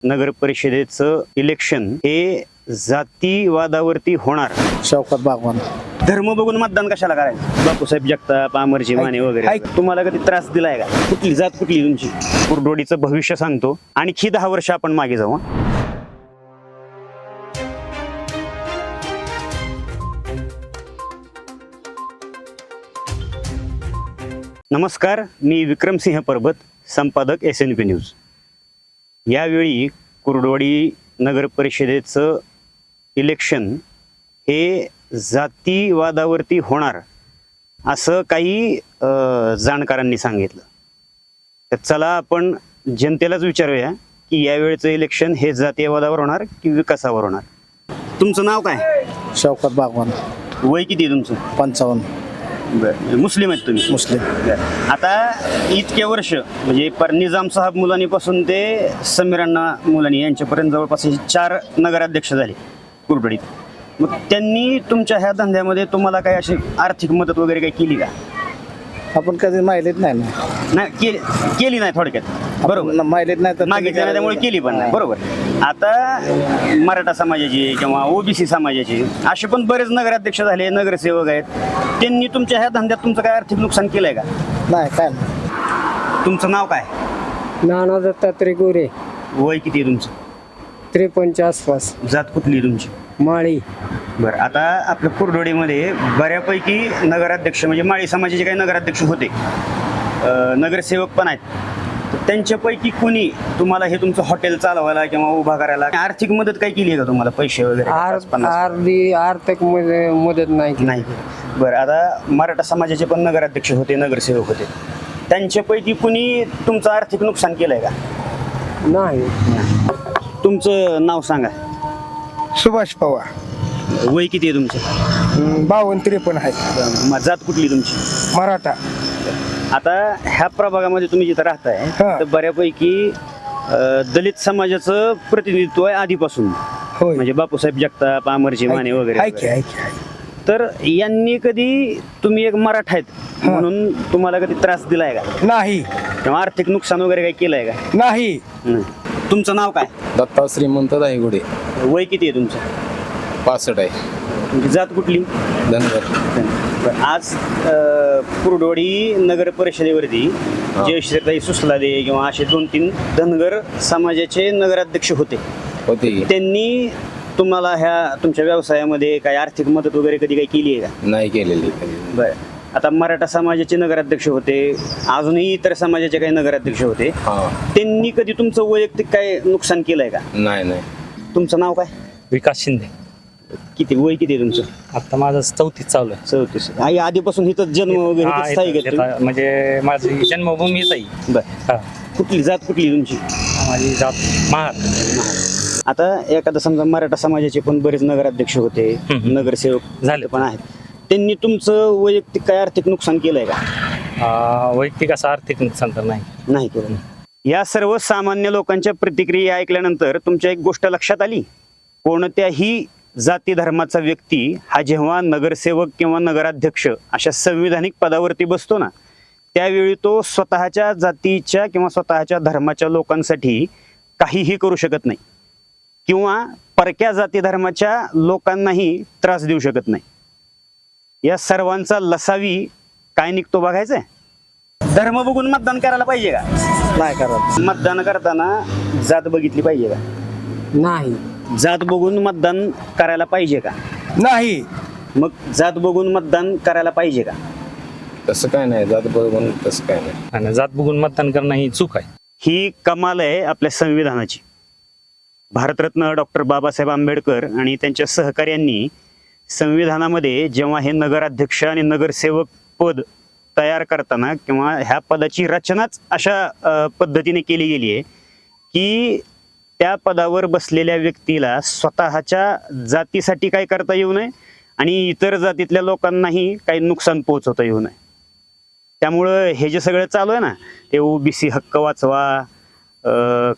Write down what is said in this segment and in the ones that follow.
नगर परिषदेचं इलेक्शन हे जातीवादावरती होणार. शौकत बागवान. धर्म बघून मतदान कशाला करायचं? बापूसाहेब जगताप, अमरजी माने वगैरे तुम्हाला कधी त्रास दिलाय का? कुठली जात कुठली तुमची? कुरडोडीचं भविष्य सांगतो. आणखी 10 वर्ष आपण मागे जाऊ. नमस्कार, मी विक्रमसिंह परबत, संपादक SNP न्यूज. यावेळी कुरडवाडी नगर परिषदेचं इलेक्शन हे जातीवादावरती होणार असं काही जाणकारांनी सांगितलं. तर चला आपण जनतेलाच विचारूया की यावेळेचं इलेक्शन हे जातीयवादावर होणार की विकासावर होणार. तुमचं नाव काय? शौकत बागवान. वय किती आहे तुमचं? 55. बरं, मुस्लिम आहेत तुम्ही? मुस्लिम. आता इतके वर्ष म्हणजे निजाम साहेब मुलांनीपासून ते समीरांना मुलांनी यांच्यापर्यंत जवळपास 4 नगराध्यक्ष झाले कुरडोडीत. मग त्यांनी तुमच्या ह्या धंद्यामध्ये तुम्हाला काही अशी आर्थिक मदत वगैरे काही केली का? आपण कधी माहितीत नाही ना. नाही केली नाही थोडक्यात. बरोबर, माहितीत नाही तर मागितलं नाही त्यामुळे केली पण नाही. बरोबर. आता मराठा समाजाचे किंवा OBC समाजाचे असे पण बरेच नगराध्यक्ष झाले, नगरसेवक आहेत. त्यांनी तुमच्या ह्या धंद्यात तुमचं काय आर्थिक नुकसान केलंय का? नाही काय नाही. तुमचं नाव काय? नाना दत्तात्रय गोरे. वय किती आहे तुमचं? 53 आसपास. जात कुठली आहे तुमची? माळी. बरं, आता आपल्या कुरडोडीमध्ये बऱ्यापैकी नगराध्यक्ष म्हणजे माळी समाजाचे काही नगराध्यक्ष होते, नगरसेवक पण आहेत. तर त्यांच्यापैकी कोणी तुम्हाला हे तुमचं हॉटेल चालवायला किंवा उभा करायला आर्थिक मदत काही केली आहे का तुम्हाला? पैसे वगैरे आर्थिक मदत नाही केली. नाही. बरं, आता मराठा समाजाचे पण नगराध्यक्ष होते, नगरसेवक होते. त्यांच्यापैकी कुणी तुमचं आर्थिक नुकसान केलंय का? नाही. तुमचं नाव सांगा. सुभाष पवार. वय किती आहे तुमचं? 52-53 आहे. जात कुठली तुमची? मराठा. आता ह्या प्रभागामध्ये तुम्ही जिथं राहताय हा. तर बऱ्यापैकी दलित समाजाचं प्रतिनिधित्व आहे आधीपासून. होय. म्हणजे बापूसाहेब जगताप, अमरजी माने वगैरे आहे की, वगैरे. आहे की, आहे. तर यांनी कधी तुम्ही एक मराठा आहेत म्हणून तुम्हाला कधी त्रास दिलाय का? नाही. किंवा आर्थिक नुकसान वगैरे काही केलंय का? नाही. तुमचं नाव काय? दत्ता श्रीमंत दायगुडे. वय किती आहे तुमचं? 65 आहे. तुमची जात कुठली? धन्यवाद. आज कुरडोडी नगर परिषदेवरती जयश्रीताई सुसलादे किंवा असे 2-3 धनगर समाजाचे नगराध्यक्ष होते. त्यांनी तुम्हाला ह्या तुमच्या व्यवसायामध्ये काही आर्थिक मदत वगैरे कधी काही केली आहे का? नाही केलेली. बरं, आता मराठा समाजाचे नगराध्यक्ष होते, अजूनही इतर समाजाचे काही नगराध्यक्ष होते. त्यांनी कधी तुमचं वैयक्तिक काय नुकसान केलंय का? नाही. तुमचं नाव काय? विकास शिंदे. किती वय किती आहे तुमचं? आता माझं 34 चालू आहे. 34. आई आधीपासून इथं जन्म वगैरे इथंच स्थायिक आहे तुम्ही? म्हणजे माझी जन्मभूमी येत आहे. बरं, कुठली जात कुठली तुमची? माझी जात महार. आता एखादा समजा मराठा समाजाचे पण बरेच नगराध्यक्ष होते, नगरसेवक झाले पण आहेत. त्यांनी तुमचं वैयक्तिक काय आर्थिक नुकसान केलंय का? वैयक्तिक असं आर्थिक नुकसान तर नाही केलं. या सर्व सामान्य लोकांच्या प्रतिक्रिया ऐकल्यानंतर तुमच्या एक गोष्ट लक्षात आली. कोणत्याही जाती धर्माचा व्यक्ती हा जेव्हा नगरसेवक किंवा नगराध्यक्ष अशा संविधानिक पदावरती बसतो ना, त्यावेळी तो स्वतःच्या जातीच्या किंवा स्वतःच्या धर्माच्या लोकांसाठी काहीही करू शकत नाही किंवा परक्या जाती धर्माच्या लोकांनाही त्रास देऊ शकत नाही. या सर्वांचा लसावी काय निघतो बघायचंय. धर्म बघून मतदान करायला पाहिजे का? नाही करत. मतदान करताना जात बघितली पाहिजे का? नाही. जात बघून मतदान करायला पाहिजे का? नाही. मग जात बघून मतदान करायला पाहिजे का? तसं काय नाही. जात बघून तसं काय नाही. आणि जात बघून मतदान करणं ही चूक आहे. ही कमाल आहे आपल्या संविधानाची. भारतरत्न डॉक्टर बाबासाहेब आंबेडकर आणि त्यांच्या सहकार्यांनी संविधानामध्ये जेव्हा हे नगराध्यक्ष आणि नगरसेवक पद तयार करताना किंवा ह्या पदाची रचनाच अशा पद्धतीने केली गेली आहे की त्या पदावर बसलेल्या व्यक्तीला स्वतःच्या जातीसाठी काय करता येऊ नये आणि इतर जातीतल्या लोकांनाही काही नुकसान पोहोचवता येऊ नये. त्यामुळं हे जे सगळं चालू आहे ना, ते OBC हक्क वाचवा,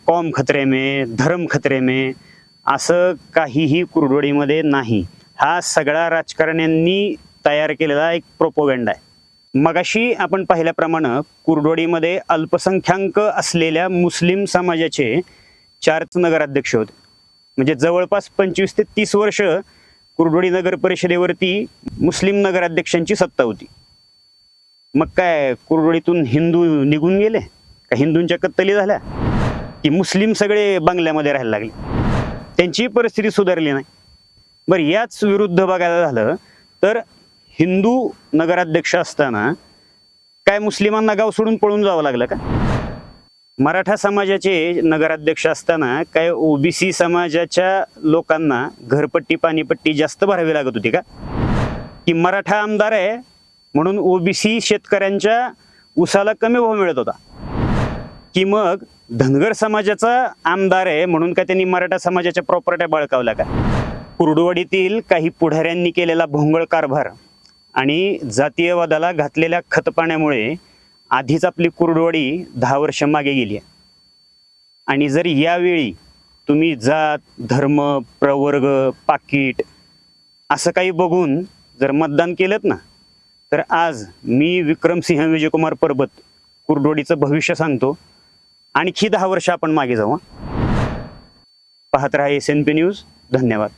कौम खतरे में, धर्म खतरे में, असं काहीही कुरडोडीमध्ये नाही. हा सगळा राजकारण्यांनी तयार केलेला एक प्रोपोगंडा आहे. मगाशी आपण पाहिल्याप्रमाणे कुरडोडीमध्ये अल्पसंख्याक असलेल्या मुस्लिम समाजाचे 4 नगराध्यक्ष होते. म्हणजे जवळपास 25 ते 30 वर्ष कुर्डुवाडी नगर परिषदेवरती मुस्लिम नगराध्यक्षांची सत्ता होती. मग काय कुर्डुवाडीतून हिंदू निघून गेले का, हिंदूंच्या कत्तली झाल्या की मुस्लिम सगळे बंगल्यामध्ये राहायला लागले, त्यांची परिस्थिती सुधारली नाही. बरं, याच विरुद्ध बघायला झालं तर हिंदू नगराध्यक्ष असताना काय मुस्लिमांना गाव सोडून पळून जावं लागलं का? मराठा समाजाचे नगराध्यक्ष असताना काय ओबीसी समाजाच्या लोकांना घरपट्टी पाणीपट्टी जास्त भरावी लागत होती का? की मराठा आमदार आहे म्हणून ओबीसी शेतकऱ्यांच्या उसाला कमी भाव मिळत होता? की मग धनगर समाजाचा आमदार आहे म्हणून का त्यांनी मराठा समाजाच्या प्रॉपर्ट्या बळकावल्या का? कुर्डुवाडीतील काही पुढाऱ्यांनी केलेला भोंगळ कारभार आणि जातीयवादाला घातलेल्या खतपाण्यामुळे आधीच आपली कुर्डुवाडी 10 वर्ष मागे गेली आहे. आणि जर यावेळी तुम्ही जात, धर्म, प्रवर्ग, पाकीट असं काही बघून जर मतदान केलं ना, तर आज मी विक्रमसिंह विजयकुमार परबत कुर्डुवाडीचं भविष्य सांगतो, आणखी 10 वर्ष आपण मागे जाऊ. पाहत राहा SNP न्यूज. धन्यवाद.